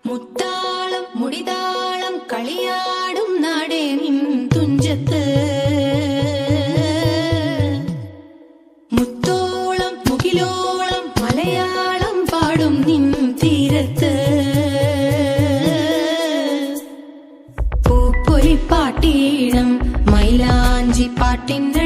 മുത്താളം മുടിതാളം കളിയാടും നാടേ നിൻ തുഞ്ചത്ത് മുത്തോളം മുകിലോളം മലയാളം പാടും നിൻ തീരത്ത് പൂപ്പൊലിപ്പാട്ടീണം മൈലാഞ്ചി പാട്ടിന്റെ